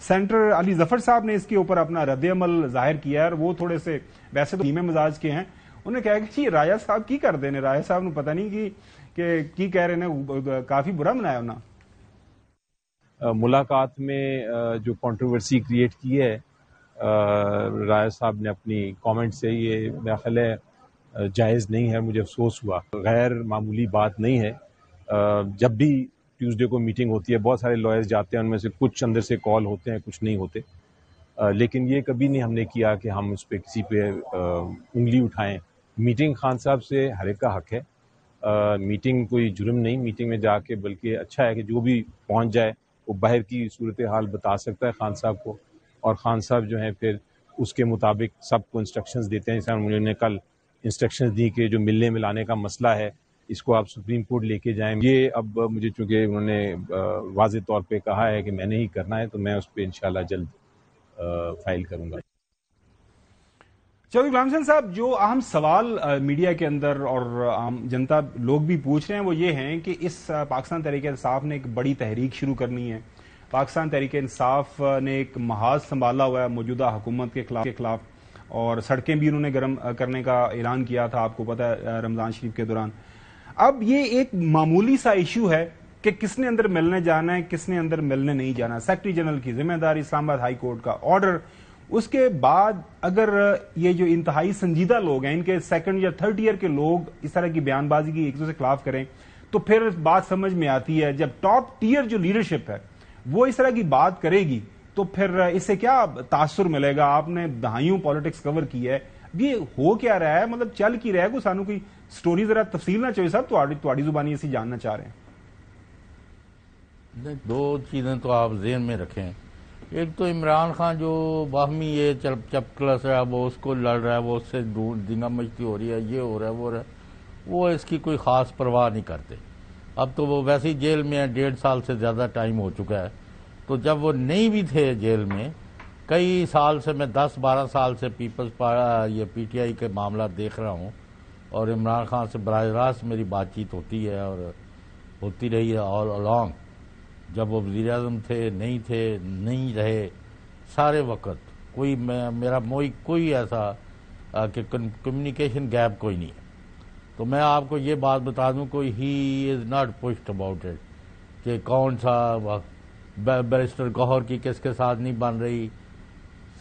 Centre Ali Zafar صاحب نے اس کے اوپر اپنا رد عمل ظاہر کیا ہے اور وہ تھوڑے سے ویسے تو دھیمے مزاج کے ہیں. انہوں نے کہا کہ جی راجہ صاحب کی کر دینے, راجہ صاحب نے پتہ نہیں کہ کی کہہ رہے ہیں, کافی برا منایا ہونا. ملاقات میں جو کنٹروورسی کریٹ کی ہے راجہ صاحب نے اپنی کامنٹ سے, یہ میرا خیال ہے جائز نہیں ہے. مجھے افسوس ہوا, غیر معمولی بات نہیں ہے. جب بھی ٹیوزڈے کو میٹنگ ہوتی ہے بہت سارے لائرز جاتے ہیں, ان میں سے کچھ اندر سے کال ہوتے ہیں, کچھ نہیں ہوتے, لیکن یہ کبھی نہیں ہم نے کیا کہ ہم اس پہ کسی پہ انگلی اٹھائیں. میٹنگ خان صاحب سے ہر ایک کا حق ہے, میٹنگ کوئی جرم نہیں, میٹنگ میں جا کے بلکہ اچھا ہے کہ جو بھی پہنچ جائے وہ باہر کی صورتحال بتا سکتا ہے خان صاحب کو, اور خان صاحب جو ہیں پھر اس کے مطابق سب کو انسٹرکشنز دیتے ہیں. جیسے انہوں نے کل انسٹرکشنز دی کہ جو ملنے ملانے کا مسئلہ ہے اس کو آپ سپریم کورٹ لے کے جائیں. یہ اب مجھے چونکہ انہوں نے واضح طور پہ کہا ہے کہ میں نے ہی کرنا ہے, تو میں اس پہ انشاءاللہ جلد فائل کروں گا. چودھری غلام حسین صاحب, جو اہم سوال میڈیا کے اندر اور عام جنتا لوگ بھی پوچھ رہے ہیں وہ یہ ہیں کہ اس پاکستان تحریک انصاف نے ایک بڑی تحریک شروع کرنی ہے. پاکستان تحریک انصاف نے ایک محاذ سنبھالا ہوا ہے موجودہ حکومت کے خلاف, اور سڑکیں بھی انہوں نے گرم کرنے کا اعلان کیا تھا, آپ کو پتہ ہے, رمضان شریف کے دوران. اب یہ ایک معمولی سا ایشو ہے کہ کس نے اندر ملنے جانا ہے, کس نے اندر ملنے نہیں جانا. سیکرٹری جنرل کی ذمہ داری, اسلام آباد ہائی کورٹ کا آرڈر, اس کے بعد اگر یہ جو انتہائی سنجیدہ لوگ ہیں, ان کے سیکنڈ یا تھرڈ ایئر کے لوگ اس طرح کی بیان بازی کی ایک دوسرے کے خلاف کریں, تو پھر بات سمجھ میں آتی ہے. جب ٹاپ ٹیئر جو لیڈرشپ ہے وہ اس طرح کی بات کرے گی تو پھر اس سے کیا تاثر ملے گا؟ آپ نے دہائیوں پالیٹکس کور کی ہے, یہ ہو کیا رہا ہے, مطلب چل کی رہا ہے, کوئی سانو کوئی سٹوری ذرا تفصیل نہ چاہیے صاحب, تھوڑی زبانی اسی جاننا چاہ رہے ہیں. دو چیزیں تو آپ ذہن میں رکھیں. ایک تو عمران خان جو باہمی یہ چپکلس ہے, وہ اس کو لڑ رہا ہے, وہ اس سے دنگا مچتی ہو رہی ہے, یہ ہو رہا ہے, وہ رہا ہے, وہ اس کی کوئی خاص پرواہ نہیں کرتے. اب تو وہ ویسے ہی جیل میں ہیں, 1.5 سال سے زیادہ ٹائم ہو چکا ہے. تو جب وہ نہیں بھی تھے جیل میں, کئی سال سے, میں 10-12 سال سے یہ پی ٹی آئی کے معاملات دیکھ رہا ہوں, اور عمران خان سے براہ راست میری بات چیت ہوتی ہے اور ہوتی رہی ہے آل along. جب وہ وزیر اعظم تھے, نہیں تھے, نہیں رہے, سارے وقت میرا کوئی ایسا کہ کمیونیکیشن گیپ کوئی نہیں ہے. تو میں آپ کو یہ بات بتا دوں, کوئی ہی is not pushed about it کہ کون سا بیرسٹر گوہر کی کس کے ساتھ نہیں بن رہی,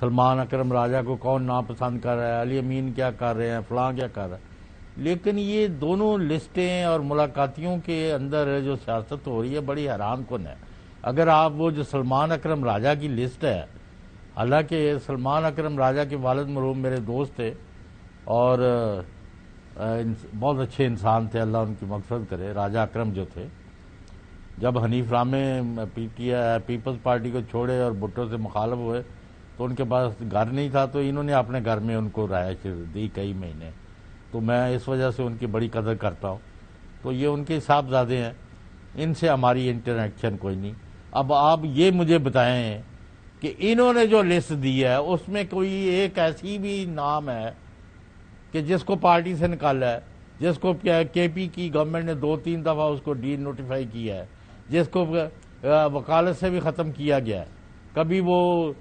سلمان اکرم راجہ کو کون ناپسند کر رہا ہے, علی امین کیا کر رہے ہیں, فلاں کیا کر رہا ہے. لیکن یہ دونوں لسٹیں اور ملاقاتیوں کے اندر جو سیاست ہو رہی ہے بڑی حیران کن ہے. اگر آپ وہ جو سلمان اکرم راجہ کی لسٹ ہے, حالانکہ سلمان اکرم راجہ کے والد مرحوم میرے دوست تھے اور بہت اچھے انسان تھے, اللہ ان کی مغفرت کرے. راجہ اکرم جو تھے, جب حنیف رامے پیپلز پارٹی کو چھوڑے اور بھٹو سے مخالف ہوئے تو ان کے پاس گھر نہیں تھا, تو انہوں نے اپنے گھر میں ان کو رہائش دی کئی مہینے. تو میں اس وجہ سے ان کی بڑی قدر کرتا ہوں. تو یہ ان کے صاحبزادے ہیں, ان سے ہماری انٹریکشن کوئی نہیں. اب آپ یہ مجھے بتائیں کہ انہوں نے جو لسٹ دی ہے اس میں کوئی ایک ایسی بھی نام ہے کہ جس کو پارٹی سے نکالا ہے, جس کو کے پی کی گورنمنٹ نے 2-3 دفعہ اس کو ڈی نوٹیفائی کیا ہے, جس کو وکالت سے بھی ختم کیا گیا ہے. کبھی وہ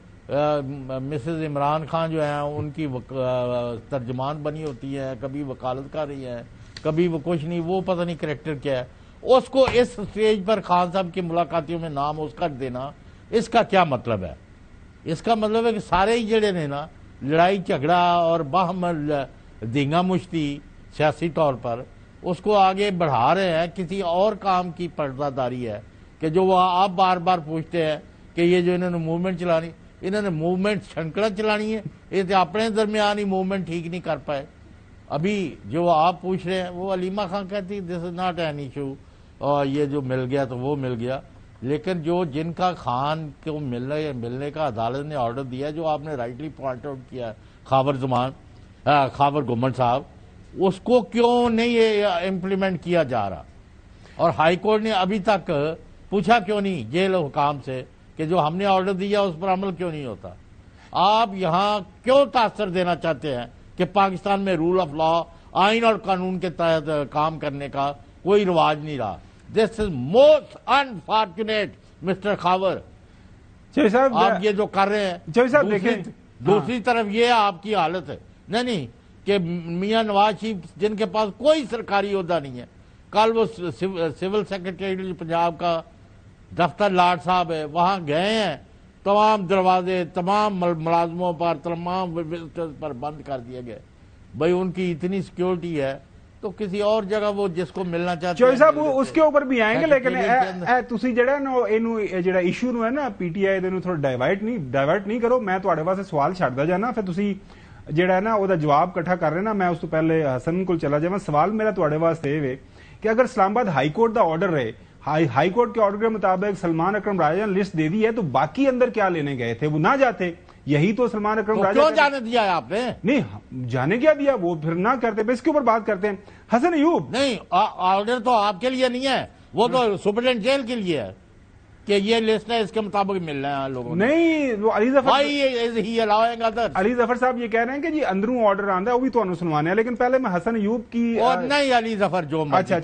مسز عمران خان جو ہیں ان کی ترجمان بنی ہوتی ہیں, کبھی وکالت کر رہی ہیں, کبھی وہ کچھ نہیں, وہ پتہ نہیں کریکٹر کیا ہے. اس کو اس سٹیج پر خان صاحب کی ملاقاتیوں میں نام اس کا دینا, اس کا کیا مطلب ہے؟ اس کا مطلب ہے کہ سارے ہی جڑے نے نا لڑائی جھگڑا اور باہم دینگا مشتی سیاسی طور پر اس کو آگے بڑھا رہے ہیں. کسی اور کام کی پردہ داری ہے کہ جو وہ آپ بار بار پوچھتے ہیں کہ یہ جو انہوں نے موومنٹ چلانی, انہوں نے موومنٹ چھنکڑا چلانی ہے, یہ تو اپنے درمیان ہی موومنٹ ٹھیک نہیں کر پائے. ابھی جو آپ پوچھ رہے ہیں وہ علیمہ خان کہتی دس از ناٹ این ایشو, اور یہ جو مل گیا تو وہ مل گیا. لیکن جو جن کا خان کو ملنے کا عدالت نے آرڈر دیا, جو آپ نے رائٹلی پوائنٹ آؤٹ کیا, خاور گمن صاحب, اس کو کیوں نہیں امپلیمنٹ کیا جا رہا؟ اور ہائی کورٹ نے ابھی تک پوچھا کیوں نہیں جیل حکام سے کہ جو ہم نے آرڈر دیا اس پر عمل کیوں نہیں ہوتا؟ آپ یہاں کیوں تاثر دینا چاہتے ہیں کہ پاکستان میں رول آف لا, آئین اور قانون کے تحت کام کرنے کا کوئی رواج نہیں رہا؟ This is most unfortunate mister Khawar. Chaudhry صاحب آپ یہ جو کر رہے ہیں. چوہدری صاحب دیکھیں دوسری طرف یہ آپ کی حالت ہے نہیں کہ میاں نواز شریف جن کے پاس کوئی سرکاری عہدہ نہیں ہے, کل وہ سول سیکرٹری پنجاب کا دفتر لاٹ صاحب ہے, وہاں گئے ہیں, تمام دروازے تمام ملازموں پر تمام وزٹرز پر بند کر دیے گئے. بھائی ان کی اتنی سیکیورٹی ہے تو کسی اور جگہ وہ جس کو ملنا چاہتے ہیں. چوہدری صاحب اس کے اوپر بھی آئیں گے, لیکن تسی جڑا نا اینو جڑا ایشو نو ہے نا پی ٹی آئی دے نو تھوڑا ڈائیورٹ نہیں کرو. میں تواڈے واسطے سوال چھڈدا جانا, پھر تسی جڑا ہے نا او دا جواب کٹھا کر رہے نا. میں اس تو پہلے حسن کول چلا جاواں. سوال میرا تواڈے واسطے اے کہ اگر اسلام آباد ہائی کورٹ دا آرڈر رہے, ہائی کورٹ کے آرڈر کے مطابق سلمان اکرم راجہ نے لسٹ دے دی ہے, تو باقی اندر کیا لینے گئے تھے؟ وہ نہ جاتے. یہی تو سلمان اکرم راجہ کیوں جانے دیا ہے آپ نے؟ نہیں جانے کیا دیا, وہ پھر نہ کرتے. اس کے اوپر بات کرتے ہیں. حسن ایوب نہیں, آرڈر تو آپ کے لیے نہیں ہے, وہ تو سپرنٹینڈنٹ جیل کے لیے ہے کہ یہ لسٹ ہے, اس کے مطابق مل رہے ہیں لوگوں. نہیں, وہ علی ظفر صاحب یہ کہہ رہے ہیں کہ جی اندروں آرڈر آندا ہے, وہ بھی تانوں سنوانے ہیں. لیکن پہلے میں حسن ایوب کی اور نہیں علی ظفر جو اچھا